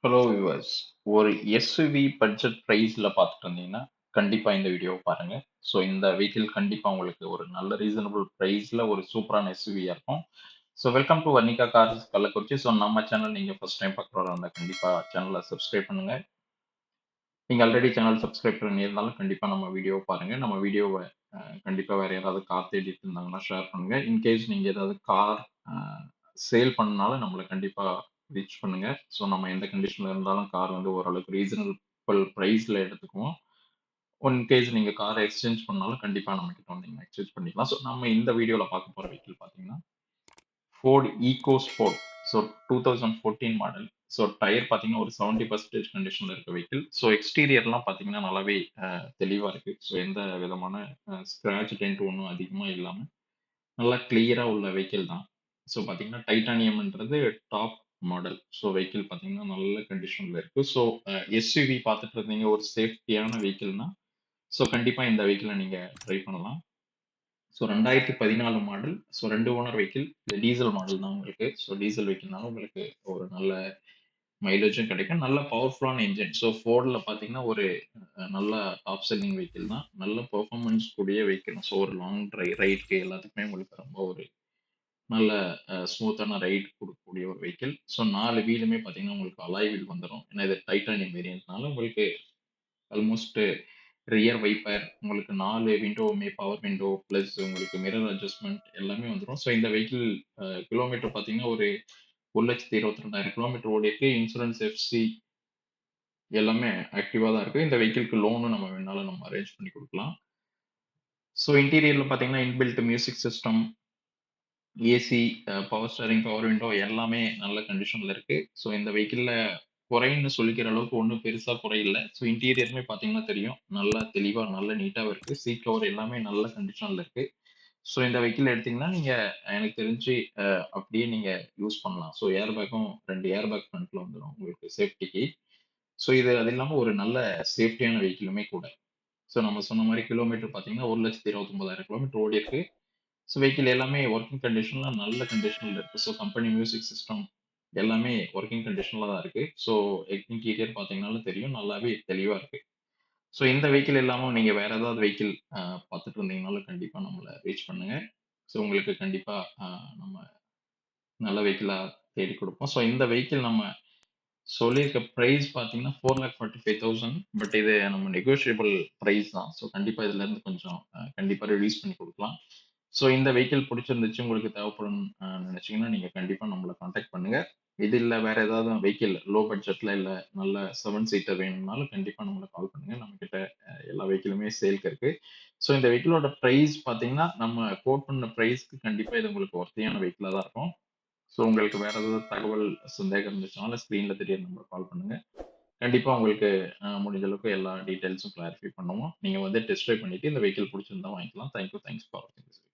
Hello viewers. ஒரு SUV budget பிரைஸ்ல பார்த்துட்டு இருந்தீங்கன்னா, கண்டிப்பா இந்த வீடியோவ பாருங்க. ஸோ இந்த வெஹிக்கிள் கண்டிப்பா உங்களுக்கு ஒரு நல்ல ரீசனபிள் பிரைஸ்ல ஒரு சூப்பரான எஸ்யூவியா இருக்கும். So welcome to Varnika cars Kallakurichi. So நம்ம சேனல் நீங்க ஃபர்ஸ்ட் டைம் பார்க்குறவரா இருந்தா கண்டிப்பா சேனல சப்ஸ்கிரைப் பண்ணுங்க. நீங்க ஆல்ரெடி சேனல் சப்ஸ்கிரைப் பண்ணியிருந்தாலும் கண்டிப்பா நம்ம வீடியோவ பாருங்க. நம்ம வீடியோவ கண்டிப்பா வேற யாராவது கார் தேடிட்டு இருந்தாங்கன்னா ஷேர் பண்ணுங்க. இன்கேஸ் நீங்க ஏதாவது கார் அ சேல் பண்ணனாலும் நம்மள கண்டிப்பா ரீச் பண்ணுங்க. ஸோ நம்ம எந்த கண்டிஷன்ல இருந்தாலும் கார் வந்து ஓரளவுக்கு ரீசனபிள் பிரைஸ்ல எடுத்துக்குவோம். இன்கேஸ் நீங்க கார எக்ஸ்சேஞ்ச் பண்ணாலும் கண்டிப்பா நம்மகிட்ட வந்தீங்கன்னா எக்ஸ்சேஞ்ச் பண்ணிக்கலாம். ஸோ நம்ம இந்த வீடியோல பார்க்க போற வெஹிக்கிள் பார்த்தீங்கன்னா Ford EcoSport. So 2014 model. So tyre பார்த்தீங்கன்னா ஒரு 70% கண்டிஷன்ல இருக்க வெஹிக்கிள். ஸோ எக்ஸ்டீரியர்லாம் பார்த்தீங்கன்னா நல்லாவே தெளிவா இருக்கு. ஸோ எந்த விதமான ஸ்க்ராட்ச் டென்ட் ஒண்ணும் அதிகமா இல்லாம நல்லா கிளியரா உள்ள வெஹிக்கிள் தான். ஸோ பார்த்தீங்கன்னா டைட்டானியம்ன்றது டாப் மாடல். ஸோ வெஹிக்கிள் பார்த்தீங்கன்னா நல்ல கண்டிஷன்ல இருக்கு. ஸோ எஸ்யூவி பார்த்துட்டு இருந்தீங்க ஒரு சேஃப்டியான வெஹிக்கிள்னா, ஸோ கண்டிப்பா இந்த வெஹிக்கிள நீங்க ட்ரை பண்ணலாம். So 2014 model. So 2 owner vehicle. இது டீசல் மாடல் தான் உங்களுக்கு. ஸோ டீசல் வெஹிக்கிள்னால உங்களுக்கு ஒரு நல்ல மைலேஜும் கிடைக்கும். நல்ல பவர்ஃபுல்லான என்ஜின். ஸோ ஃபோர்ட்ல பார்த்தீங்கன்னா ஒரு நல்ல டாப் செல்லிங் வெஹிக்கிள் தான். நல்ல பெர்ஃபார்மன்ஸ் கூடிய வெஹிக்கிள். ஸோ ஒரு லாங் ரைட்க்கு எல்லாத்துக்குமே உங்களுக்கு ரொம்ப ஒரு நல்ல ஸ்மூத்தான ரைட் குடுக்கக்கூடிய ஒரு வெஹிக்கிள். ஸோ 4 வீலுமே பார்த்தீங்கன்னா உங்களுக்கு அலாய் வீல் வந்துரும். ஏன்னா இது டைட்டானியம் வேரியண்ட்னால உங்களுக்கு ஆல்மோஸ்ட் ரியர் வைப்பர், உங்களுக்கு 4 விண்டோவுமே பவர் விண்டோ, பிளஸ் உங்களுக்கு மிரர் அட்ஜஸ்ட்மென்ட் எல்லாமே வந்துரும். ஸோ இந்த வெஹிக்கிள் கிலோமீட்டர் பார்த்தீங்கன்னா, ஒரு 1,22,000 கிலோமீட்டர் ஓடியிருக்கு. இன்சூரன்ஸ், எஃப்சி எல்லாமே ஆக்டிவா தான் இருக்கு. இந்த வெஹிக்கிள்க்கு லோனும் நம்ம வேணுனாலும் நம்ம அரேஞ்ச் பண்ணி குடுக்கலாம். ஸோ இன்டீரியர்ல பார்த்தீங்கன்னா, inbuilt music system, AC, power steering, power window எல்லாமே நல்ல கண்டிஷன்ல இருக்கு. ஸோ இந்த வெஹிக்கிள்ல குறைன்னு சொல்லிக்கிற அளவுக்கு ஒண்ணும் பெருசா குறை இல்ல. ஸோ இன்டீரியருமே பார்த்தீங்கன்னா தெரியும். நல்லா தெளிவா, நல்ல நீட்டாவும் இருக்கு. சீட் கவர் எல்லாமே நல்ல கண்டிஷன்ல இருக்கு. ஸோ இந்த வெஹிக்கிள் எடுத்தீங்கன்னா, நீங்க எனக்கு தெரிஞ்சு அப்படியே நீங்க யூஸ் பண்ணலாம். ஸோ ஏர் பேக்கும் 2 ஏர் பேக் ஃப்ரண்ட்ல வந்துரும் உங்களுக்கு சேஃப்டிக்கு. ஸோ இது அது இல்லாம ஒரு நல்ல சேஃப்டியான வெஹிக்கிளுமே கூட. ஸோ நம்ம சொன்ன மாரி கிலோமீட்டர் பார்த்தீங்கன்னா, 1,29,000 கிலோமீட்டர் ஓடியிருக்கு. ஸோ வெஹிக்கிள் எல்லாமே ஒர்க்கிங் கண்டிஷன்ல நல்ல கண்டிஷன்ல இருக்கு. ஸோ கம்பெனி மியூசிக் சிஸ்டம் எல்லாமே ஒர்க்கிங் கண்டிஷன்ல தான் இருக்கு. ஸோ இன்டீரியர் பார்த்தீங்கனாலும் தெரியும். நல்லாவே தெளிவா இருக்கு. ஸோ இந்த வெஹிக்கிள் இல்லாம நீங்க வேற ஏதாவது வெஹிக்கிள் பார்த்துட்டு இருந்தீங்கனாலும் கண்டிப்பா நம்மள ரீச் பண்ணுங்க. ஸோ உங்களுக்கு கண்டிப்பா நம்ம நல்ல வெஹிக்கிளா தேடி குடுப்போம். ஸோ இந்த வெஹிக்கிள் நம்ம சொல்லியிருக்க பிரைஸ் பார்த்தீங்கன்னா, 4,45,000. பட் இது நம்ம நெகோஷியபிள் பிரைஸ் தான். ஸோ கண்டிப்பா இதுலருந்து கொஞ்சம் கண்டிப்பா ரெடியூஸ் பண்ணி குடுக்கலாம். ஸோ இந்த வெஹிக்கிள் புடிச்சிருந்துச்சு, உங்களுக்கு தேவைப்படும்னு நினைச்சீங்கன்னா, நீங்க கண்டிப்பா நம்மள கான்டாக்ட் பண்ணுங்க. இது இல்ல வேற ஏதாவது வெஹிக்கிள் லோ பட்ஜெட்ல இல்ல நல்ல 7 சீட்டர் வேணும்னாலும் கண்டிப்பா நம்மள கால் பண்ணுங்க. நம்மகிட்ட எல்லா வெஹிக்கிளுமே சேல்க்கு இருக்கு. ஸோ இந்த வெஹிக்கிளோட பிரைஸ் பார்த்தீங்கன்னா, நம்ம கோட் பண்ண பிரைஸ்க்கு கண்டிப்பா இது உங்களுக்கு வொர்த்தியான வெஹிக்கிளா தான் இருக்கும். ஸோ உங்களுக்கு வேற ஏதாவது தகவல், சந்தேகம் இருந்துச்சுனாலும் ஸ்க்ரீன்ல தெரியற நம்பருக்கு கால் பண்ணுங்க. கண்டிப்பா உங்களுக்கு முடிஞ்ச அளவுக்கு எல்லா டீட்டெயில்ஸும் கிளாரிஃபை பண்ணுவோம். நீங்க வந்து டெஸ்ட் ட்ரைவ் பண்ணிட்டு இந்த வெஹிக்கிள் புடிச்சிருந்தா வாங்கிக்கலாம். Thank you. தேங்க்ஸ் ஃபார் வாட்சிங் திஸ் வீடியோ.